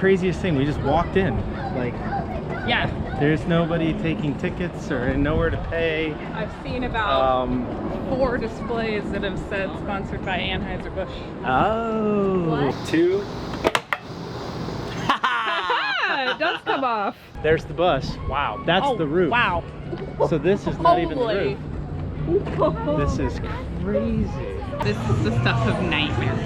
craziest thing. We just walked in. Like, Yeah. there's nobody taking tickets or nowhere to pay. I've seen about 4 displays that have said sponsored by Anheuser-Busch. Oh. What? 2. It does come off. There's the bus. Wow. That's the roof. Wow. So this is not even the Holy. roof. This is crazy. This is the stuff of nightmares.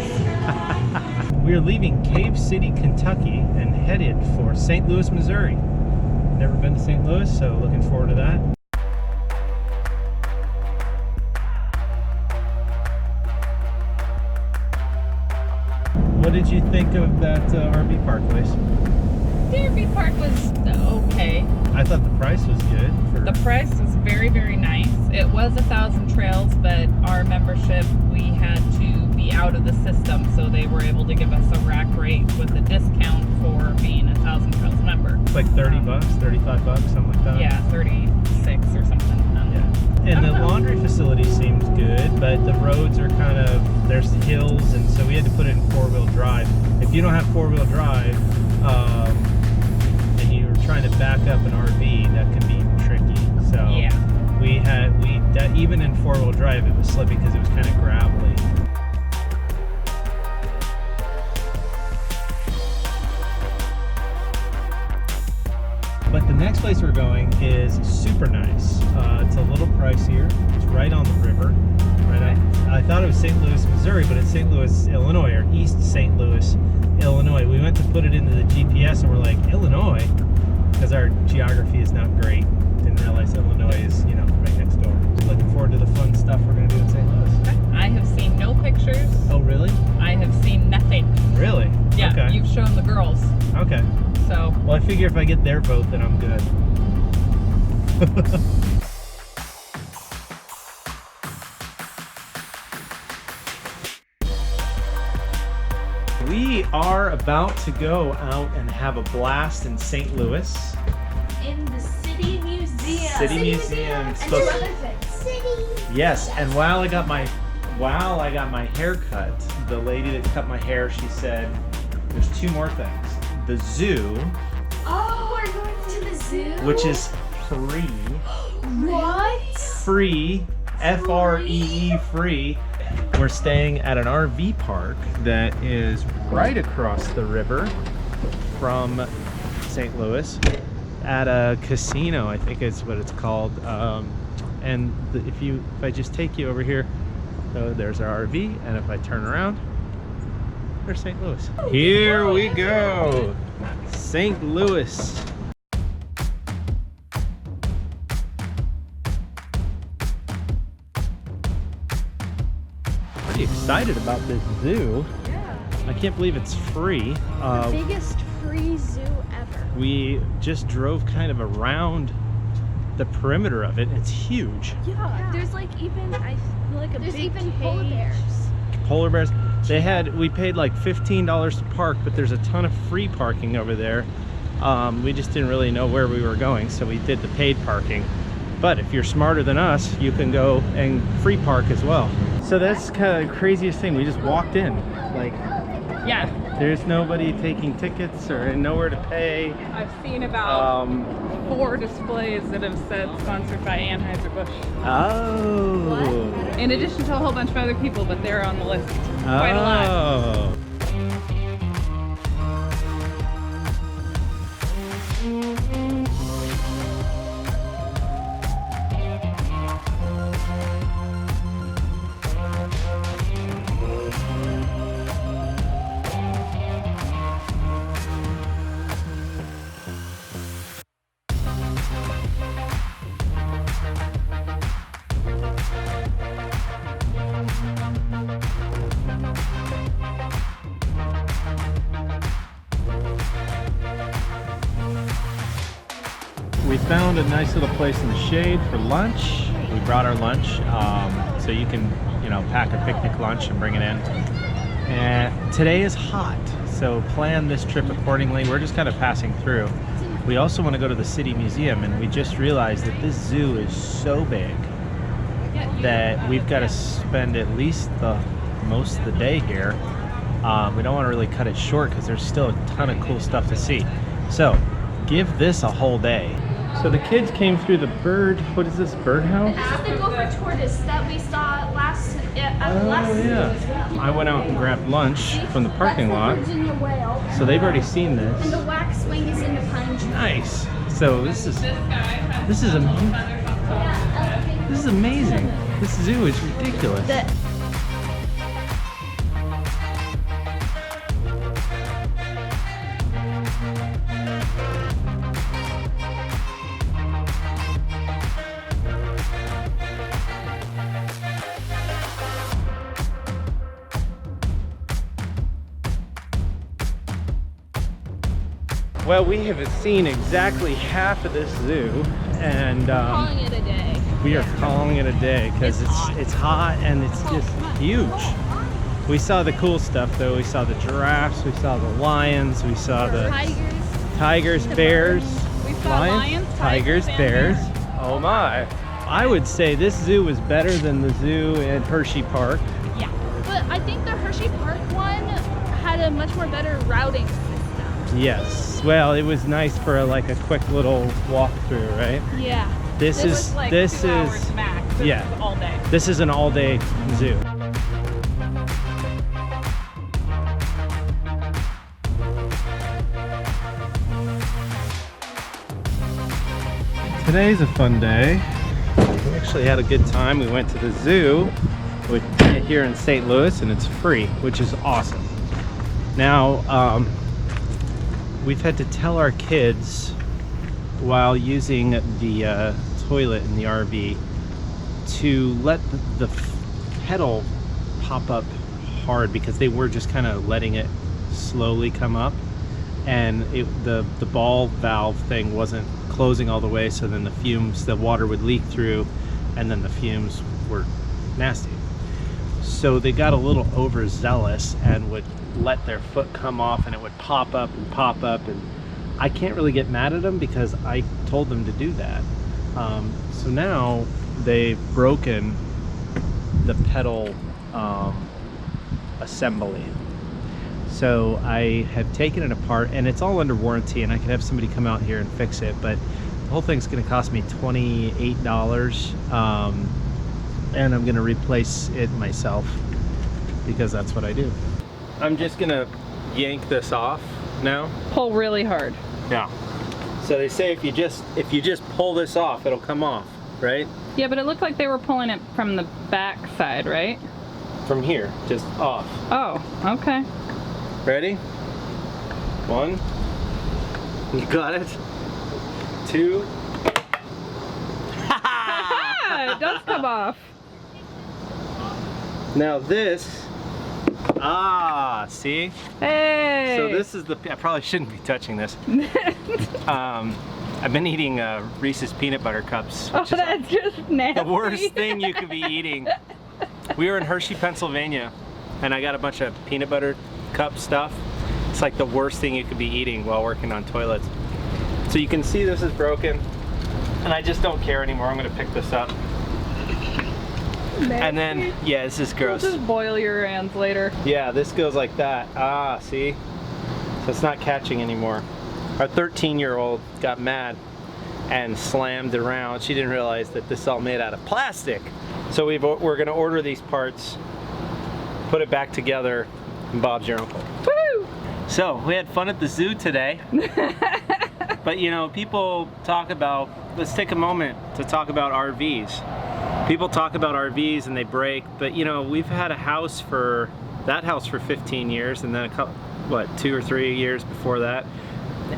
We are leaving Cave City, Kentucky and headed for St. Louis, Missouri. Never been to St. Louis, so looking forward to that. What did you think of that RV park place? The RV park was okay. I thought the price was good. The price was very, very nice. It was 1,000 trails, but our membership, we had to be out of the system, so they were able to give us a rack rate with a discount for being a 1,000 trails member. It's like 30 bucks, 35 bucks, something like that. Yeah, 36 or something. Yeah. And the laundry facility seems good, but the roads are kind of, there's hills, and so we had to put it in 4-wheel drive. If you don't have 4-wheel drive, and you're trying to back up an RV, that can be tricky. So yeah. Even in 4-wheel drive, it was slippy because it was kind of gravelly. But the next place we're going is super nice. It's a little pricier. It's right on the river. I thought it was St. Louis, Missouri, but it's St. Louis, Illinois, or East St. Louis, Illinois. We went to put it into the GPS and we're like, Illinois? Because our geography is not great. Didn't realize Illinois is, right next door. So looking forward to the fun stuff we're going to do in St. Louis. I have seen no pictures. Oh, really? I have seen nothing. Really? Yeah, Okay. You've shown the girls. Okay. So. Well, I figure if I get their vote, then I'm good. We are about to go out and have a blast in St. Louis. In the City Museum. City Museum. And Supposed- City. Yes, and while I got my hair cut, the lady that cut my hair, she said, there's 2 more things. The zoo, Oh, we're going to the zoo? which is free. What? Free, F-R-E-E, free. We're staying at an RV park that is right across the river from St. Louis at a casino, I think is what it's called. And if I just take you over here, so there's our RV, and if I turn around, there's St. Louis. Here we go, St. Louis. Pretty excited about this zoo. Yeah. I can't believe it's free. The biggest free zoo ever. We just drove kind of around the perimeter of it. It's huge. Yeah. There's like even there's big even polar bears. Polar bears. We paid like $15 to park, but there's a ton of free parking over there. We just didn't really know where we were going, so we did the paid parking. But if you're smarter than us, you can go and free park as well. So that's kind of the craziest thing. We just walked in. Like, Yeah. there's nobody taking tickets or nowhere to pay. I've seen about 4 displays that have said sponsored by Anheuser-Busch. Oh. In addition to a whole bunch of other people, but they're on the list. Quite a lot. Oh. We found a nice little place in the shade for lunch. We brought our lunch, so you can, pack a picnic lunch and bring it in. And today is hot, so plan this trip accordingly. We're just kind of passing through. We also want to go to the City Museum, and we just realized that this zoo is so big that we've got to spend at least most of the day here. We don't want to really cut it short because there's still a ton of cool stuff to see. So give this a whole day. So the kids came through the what is this, birdhouse? It's the gopher tortoise that we saw last zoo as well. I went out and grabbed lunch from the parking lot. That's the Virginia whale. So they've already seen this. And the waxwing is in the pine tree. Nice. So this is amazing. This is amazing. This zoo is ridiculous. Well, we have seen exactly half of this zoo, and Calling it a day. we are calling it a day because it's hot and it's just huge. We saw the cool stuff though. We saw the giraffes, we saw the lions, we saw the tigers, bears, We saw lions, tigers, and bears. Oh my! I would say this zoo was better than the zoo at Hershey Park. Yeah. But I think the Hershey Park one had a much more better routing system. Yes. Well, it was nice for like a quick little walkthrough, right? Yeah. This It was like 2 hours max. This yeah. is all day. This is an all-day zoo. Today's a fun day. We actually had a good time. We went to the zoo here in St. Louis, and it's free, which is awesome. Now, we've had to tell our kids while using the toilet in the RV to let the pedal pop up hard, because they were just kind of letting it slowly come up, and the ball valve thing wasn't closing all the way, so then the water would leak through, and then the fumes were nasty. So they got a little overzealous and would let their foot come off, and it would pop up, and I can't really get mad at them because I told them to do that. So now they've broken the pedal assembly. So I have taken it apart, and it's all under warranty, and I could have somebody come out here and fix it, but the whole thing's going to cost me $28, and I'm going to replace it myself because that's what I do. I'm just going to yank this off now. Pull really hard. Yeah. So they say if you just pull this off, it'll come off, right? Yeah, but it looked like they were pulling it from the back side, right? From here, just off. Oh, okay. Ready? 1. You got it? 2. Ah, it does come off. Now this, see? Hey! So this is I probably shouldn't be touching this. I've been eating Reese's peanut butter cups, which is that's just nasty. the worst thing you could be eating. We were in Hershey, Pennsylvania, and I got a bunch of peanut butter cup stuff. It's like the worst thing you could be eating while working on toilets. So you can see this is broken, and I just don't care anymore. I'm gonna pick this up. Nasty. And then, yeah, this is gross. We'll just boil your hands later. Yeah, this goes like that. See? So it's not catching anymore. Our 13-year-old got mad and slammed it around. She didn't realize that this is all made out of plastic. So we're gonna order these parts, put it back together, and Bob's your uncle. Woo! So we had fun at the zoo today. But you know, people talk about, let's take a moment to talk about RVs. People talk about RVs and they break, but you know, we've had that house for 15 years, and then 2 or 3 years before that.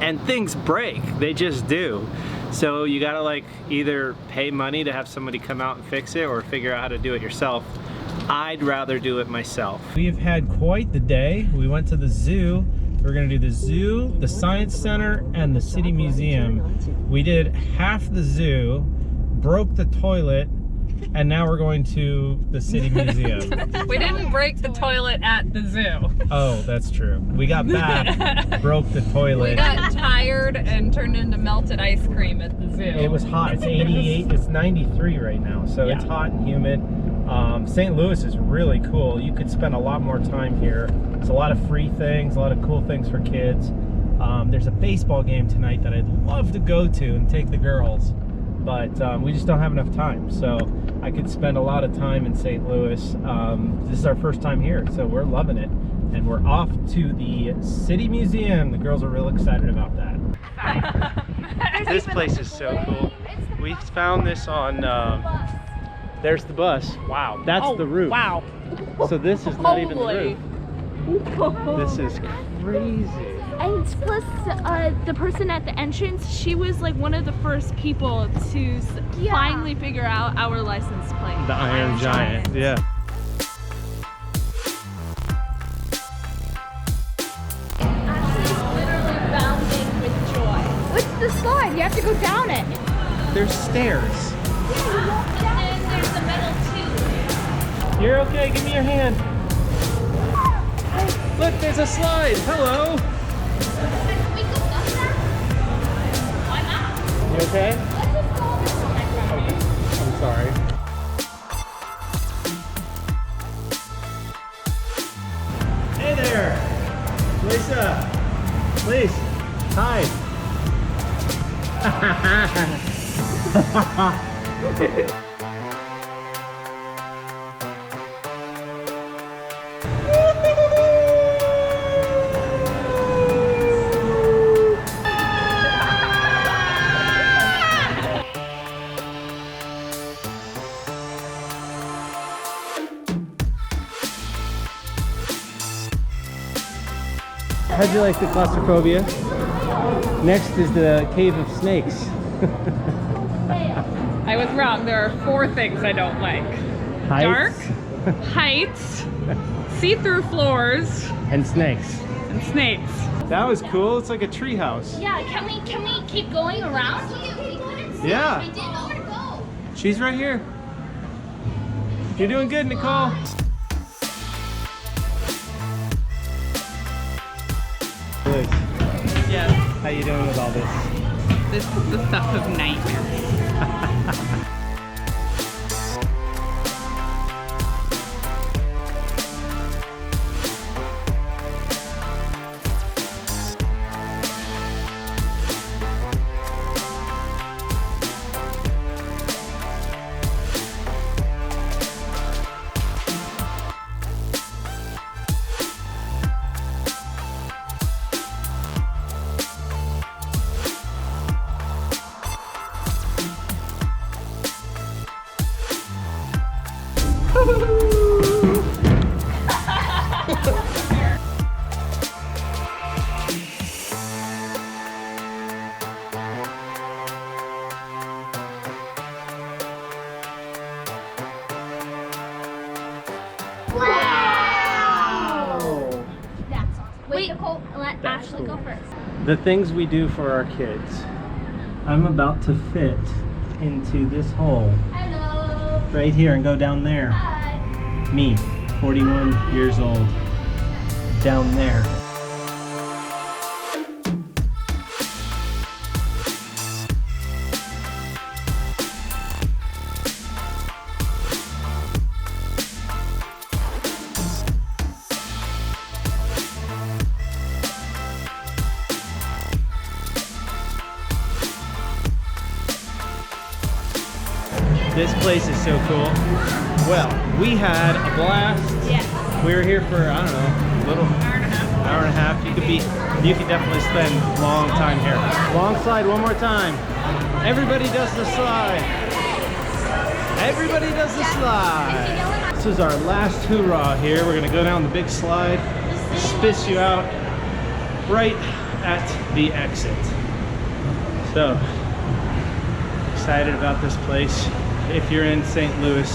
And things break, they just do. So you gotta like either pay money to have somebody come out and fix it, or figure out how to do it yourself. I'd rather do it myself. We have had quite the day. We went to the zoo. We're gonna do the zoo, the science center, and the city museum. We did half the zoo, broke the toilet, and now we're going to the city museum. We didn't break the toilet at the zoo. Oh, that's true. We got back, broke the toilet. We got tired and turned into melted ice cream at the zoo. It was hot. It's 88, it's 93 right now, so it's hot and humid. St. Louis is really cool. You could spend a lot more time here. It's a lot of free things, a lot of cool things for kids. There's a baseball game tonight that I'd love to go to and take the girls, but we just don't have enough time. So I could spend a lot of time in St. Louis. This is our first time here, so we're loving it. And we're off to the City Museum. The girls are real excited about that. This place is so cool. We found this on, there's the bus. Wow, that's the roof. Wow. So this is not even the roof. This is crazy. And plus, the person at the entrance, she was like one of the first people to finally figure out our license plate. The Iron Giant, yeah. Literally bounding with joy. What's the slide? You have to go down it. There's stairs. And then there's the metal tube. You're okay, give me your hand. Look, there's a slide. Hello. Can we go up that? Why not? You okay? Let's just go over to my friend. I'm sorry. Hey there. Lisa. Please. Hi. How'd you like the claustrophobia? Next is the Cave of Snakes. I was wrong. There are 4 things I don't like. Dark, heights, see-through floors, and snakes. and snakes. That was cool. It's like a tree house. Yeah, can we keep going around? Yeah. We didn't know where to go. She's right here. You're doing good, Nicole. Liz, Yes. how you doing with all this? This is the stuff of nightmares. Wow! That's awesome. Wait, Nicole, let Ashley go first. The things we do for our kids. I'm about to fit into this hole Hello. right here and go down there. Hi. Me, 41 years old, down there. This place is so cool. Well, we had a blast. Yes. We were here for, I don't know, a little hour and a half. You could definitely spend a long time here. Long slide one more time. Everybody does the slide. Everybody does the slide. This is our last hoorah here. We're gonna go down the big slide, spit you out right at the exit. So, excited about this place. If you're in St. Louis,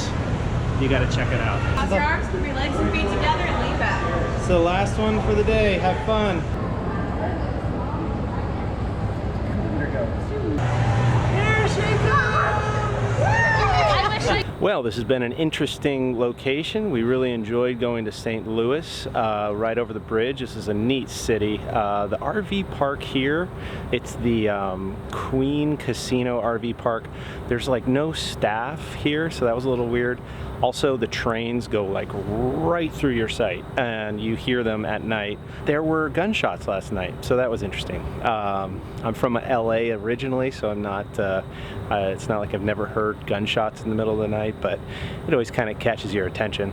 you gotta check it out. Cross your arms, put your legs and feet together, and lean back. It's the last one for the day. Have fun. Here she comes! I wish I Well, this has been an interesting location. We really enjoyed going to St. Louis, right over the bridge. This is a neat city. The RV park here, it's the Queen Casino RV park. There's like no staff here, so that was a little weird. Also, the trains go like right through your sight, and you hear them at night. There were gunshots last night, so that was interesting. I'm from LA originally, so I'm not, it's not like I've never heard gunshots in the middle of the night, but it always kind of catches your attention.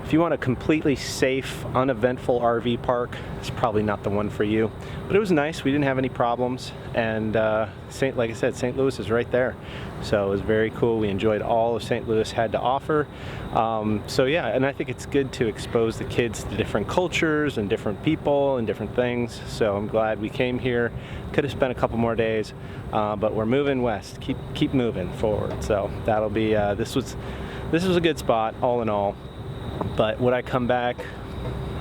If you want a completely safe, uneventful RV park, it's probably not the one for you. But it was nice. We didn't have any problems, and like I said, St. Louis is right there, so it was very cool. We enjoyed all of St. Louis had to offer. So yeah, and I think it's good to expose the kids to different cultures and different people and different things. So I'm glad we came here. Could have spent a couple more days, but we're moving west. Keep moving forward. So that'll be. This was a good spot all in all. But would I come back?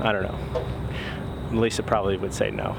I don't know. Lisa probably would say no.